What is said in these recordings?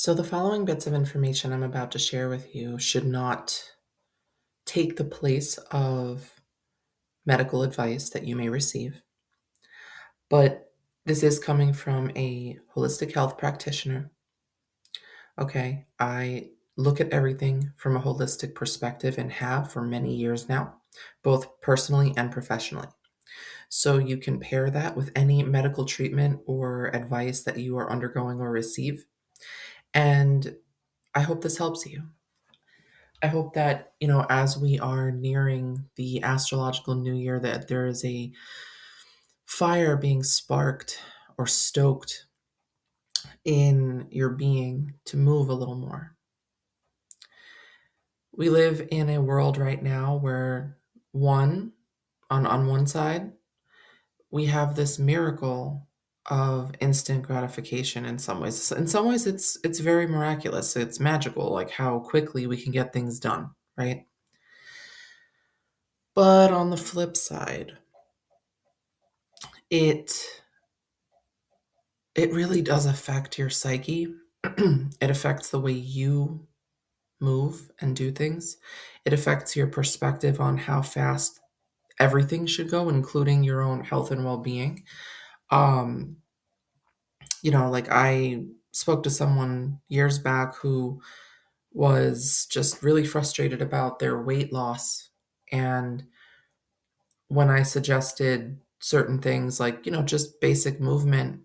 So, the following bits of information I'm about to share with you should not take the place of medical advice that you may receive, but this is coming from a holistic health practitioner. Okay, I look at everything from a holistic perspective and have for many years now, both personally and professionally. So, you can pair that with any medical treatment or advice that you are undergoing or receive. And I hope this helps you. I hope that, as we are nearing the astrological new year, that there is a fire being sparked or stoked in your being to move a little more. We live in a world right now where one, on one side, we have this miracle of instant gratification in some ways. In some ways it's very miraculous. It's magical, like how quickly we can get things done, right? But on the flip side, it it really does affect your psyche. It affects the way you move and do things. It affects your perspective on how fast everything should go, including your own health and well-being. Um, like I spoke to someone years back who was just really frustrated about their weight loss. And when I suggested certain things like, just basic movement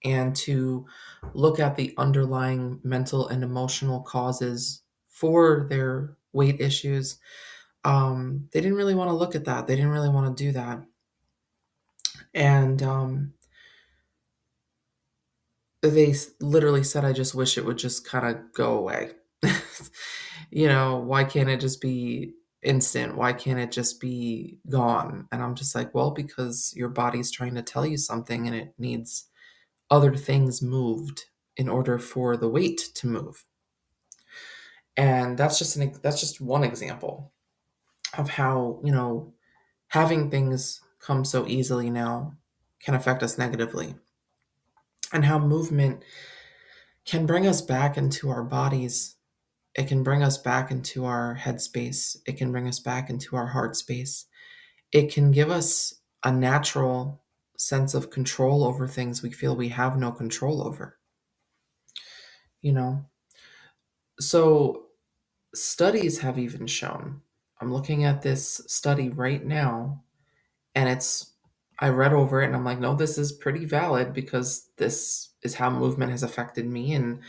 and to look at the underlying mental and emotional causes for their weight issues. They didn't really want to look at that. They didn't really want to do that. And literally said, I just wish it would just kind of go away. Why can't it just be instant? Why can't it just be gone? And I'm just like, well, because your body's trying to tell you something and it needs other things moved in order for the weight to move. And that's just one example of how, having things come so easily now can affect us negatively, and how movement can bring us back into our bodies. It can bring us back into our headspace. It can bring us back into our heart space. It can give us a natural sense of control over things we feel we have no control over, you know? So studies have even shown, I'm looking at this study right now, and I read over it and I'm like, no, this is pretty valid because this is how movement has affected me and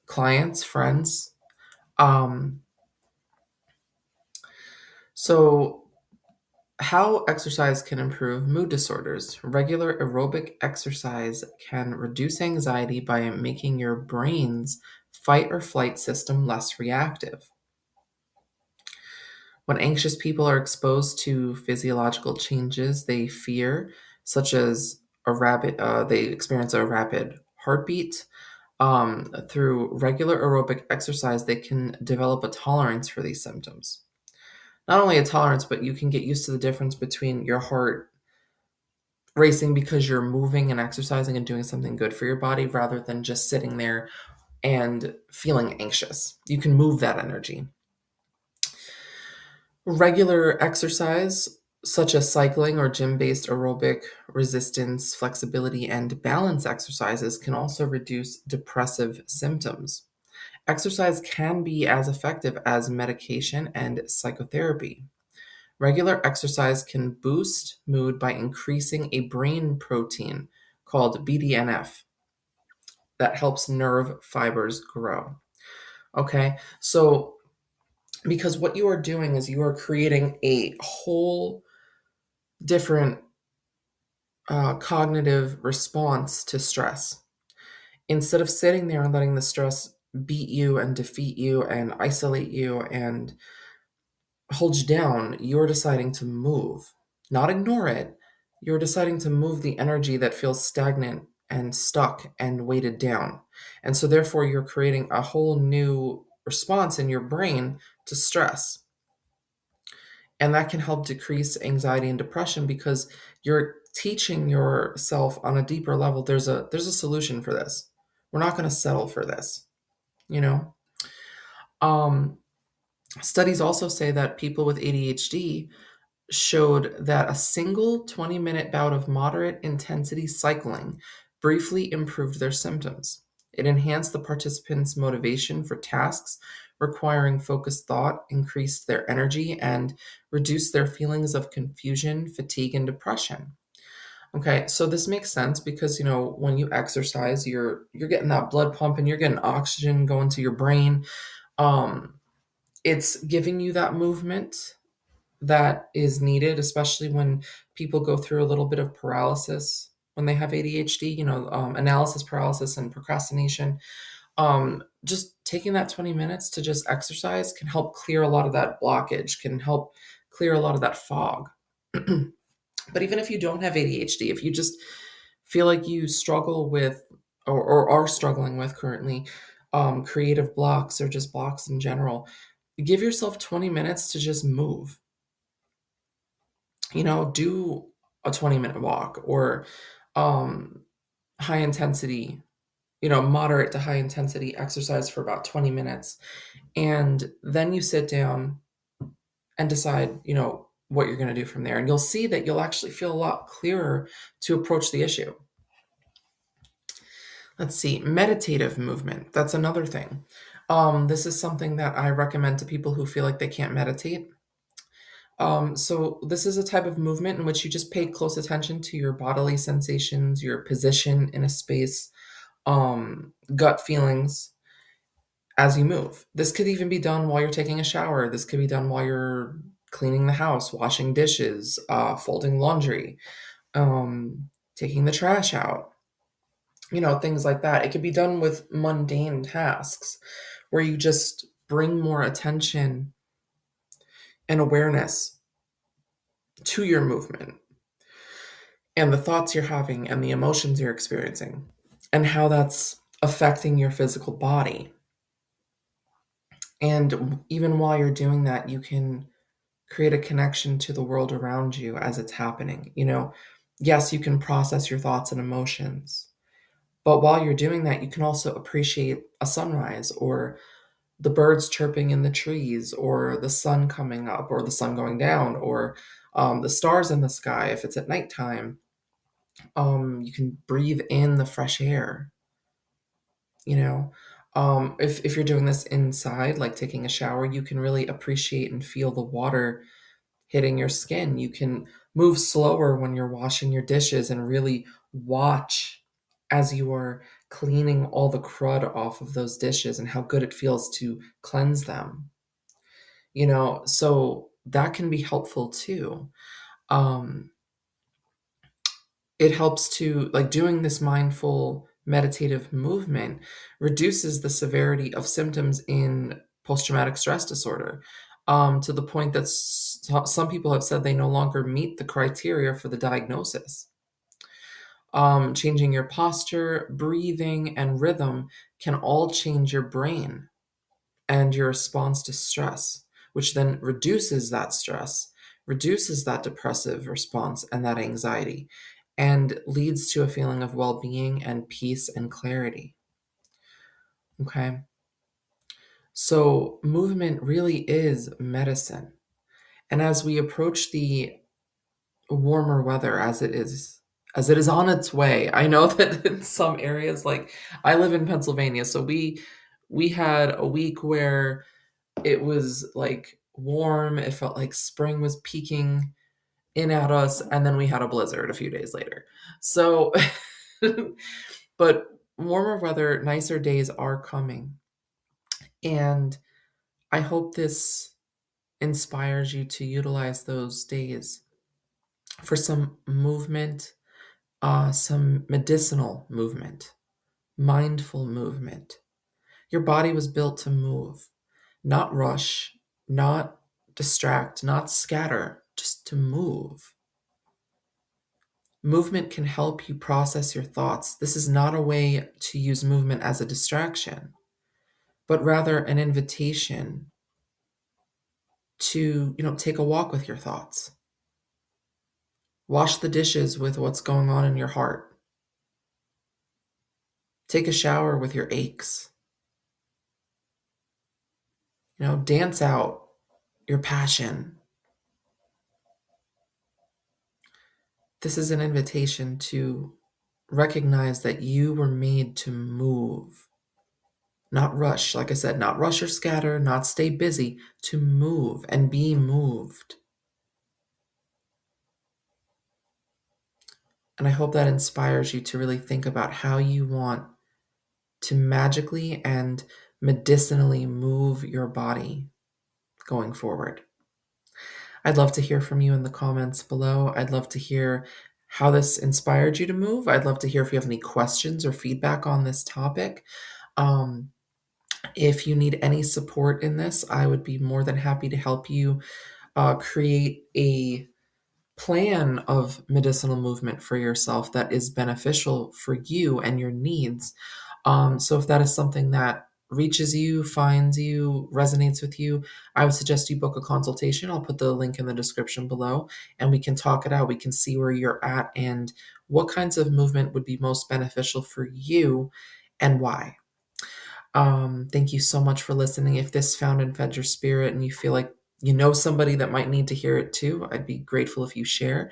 clients, friends. Um, so how exercise can improve mood disorders. Regular aerobic exercise can reduce anxiety by making your brain's fight or flight system less reactive. When anxious people are exposed to physiological changes they fear, such as they experience a rapid heartbeat, through regular aerobic exercise, they can develop a tolerance for these symptoms. Not only a tolerance, but you can get used to the difference between your heart racing because you're moving and exercising and doing something good for your body rather than just sitting there and feeling anxious. You can move that energy. Regular exercise, such as cycling or gym based aerobic resistance, flexibility, and balance exercises, can also reduce depressive symptoms. Exercise can be as effective as medication and psychotherapy. Regular exercise can boost mood by increasing a brain protein called BDNF that helps nerve fibers grow. Okay, so because what you are doing is you are creating a whole different cognitive response to stress. Instead of sitting there and letting the stress beat you and defeat you and isolate you and hold you down, you're deciding to move, not ignore it. You're deciding to move the energy that feels stagnant and stuck and weighted down. And so, therefore, you're creating a whole new response in your brain to stress. And that can help decrease anxiety and depression because you're teaching yourself on a deeper level there's a solution for this. We're not going to settle for this. you know? Um, Studies also say that people with ADHD showed that a single 20-minute bout of moderate intensity cycling briefly improved their symptoms. It enhanced the participants' motivation for tasks requiring focused thought, increased their energy, and reduced their feelings of confusion, fatigue, and depression. Okay, so this makes sense because when you exercise, you're getting that blood pump and you're getting oxygen going to your brain. Um, it's giving you that movement that is needed, especially when people go through a little bit of paralysis when they have ADHD, analysis paralysis and procrastination. Just taking that 20 minutes to just exercise can help clear a lot of that blockage, can help clear a lot of that fog. But even if you don't have ADHD, if you just feel like you struggle with or are struggling with currently creative blocks or just blocks in general, give yourself 20 minutes to just move. Do a 20-minute walk or um, high intensity, moderate to high intensity exercise for about 20 minutes. And then you sit down and decide, what you're going to do from there. And you'll see that you'll actually feel a lot clearer to approach the issue. Let's see, meditative movement. That's another thing. This is something that I recommend to people who feel like they can't meditate. So this is a type of movement in which you just pay close attention to your bodily sensations, your position in a space, gut feelings as you move. This could even be done while you're taking a shower. This could be done while you're cleaning the house, washing dishes, folding laundry, taking the trash out, things like that. It could be done with mundane tasks where you just bring more attention and awareness to your movement and the thoughts you're having and the emotions you're experiencing and how that's affecting your physical body. And even while you're doing that, you can create a connection to the world around you as it's happening. Yes, you can process your thoughts and emotions, but while you're doing that, you can also appreciate a sunrise or the birds chirping in the trees or the sun coming up or the sun going down or the stars in the sky if it's at nighttime. You can breathe in the fresh air, you know. If you're doing this inside, like taking a shower, you can really appreciate and feel the water hitting your skin. You can move slower when you're washing your dishes and really watch as you are cleaning all the crud off of those dishes and how good it feels to cleanse them. So that can be helpful too. Um, it helps to, like, doing this mindful meditative movement reduces the severity of symptoms in post-traumatic stress disorder, to the point that some people have said they no longer meet the criteria for the diagnosis. Changing your posture, breathing, and rhythm can all change your brain and your response to stress, which then reduces that stress, reduces that depressive response and that anxiety, and leads to a feeling of well being and peace and clarity. Okay. So, movement really is medicine. And as we approach the warmer weather, as it is on its way, I know that in some areas, like I live in Pennsylvania, so we had a week where it was like warm. It felt like spring was peeking in at us, and then we had a blizzard a few days later. So, but warmer weather, nicer days are coming. And I hope this inspires you to utilize those days for some movement, some medicinal movement, mindful movement. Your body was built to move, not rush, not distract, not scatter, just to move. Movement can help you process your thoughts. This is not a way to use movement as a distraction, but rather an invitation to, take a walk with your thoughts. Wash the dishes with what's going on in your heart. Take a shower with your aches. Dance out your passion. This is an invitation to recognize that you were made to move, not rush. Like I said, not rush or scatter, not stay busy, to move and be moved. And I hope that inspires you to really think about how you want to magically and medicinally move your body going forward. I'd love to hear from you in the comments below. I'd love to hear how this inspired you to move. I'd love to hear if you have any questions or feedback on this topic. Um, if you need any support in this, I would be more than happy to help you create a plan of medicinal movement for yourself that is beneficial for you and your needs. So if that is something that reaches you, finds you, resonates with you, I would suggest you book a consultation. I'll put the link in the description below and we can talk it out. We can see where you're at and what kinds of movement would be most beneficial for you and why. Thank you so much for listening. If this found and fed your spirit and you feel like you know somebody that might need to hear it too, I'd be grateful if you share.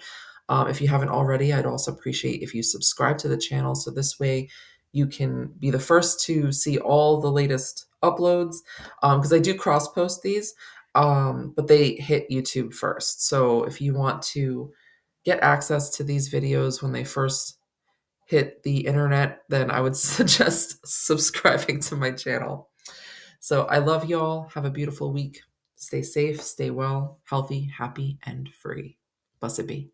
If you haven't already, I'd also appreciate if you subscribe to the channel so this way you can be the first to see all the latest uploads, because I do cross post these, but they hit YouTube first. So if you want to get access to these videos when they first hit the internet, then I would suggest subscribing to my channel. So I love y'all. Have a beautiful week. Stay safe, stay well, healthy, happy, and free. Blessed be.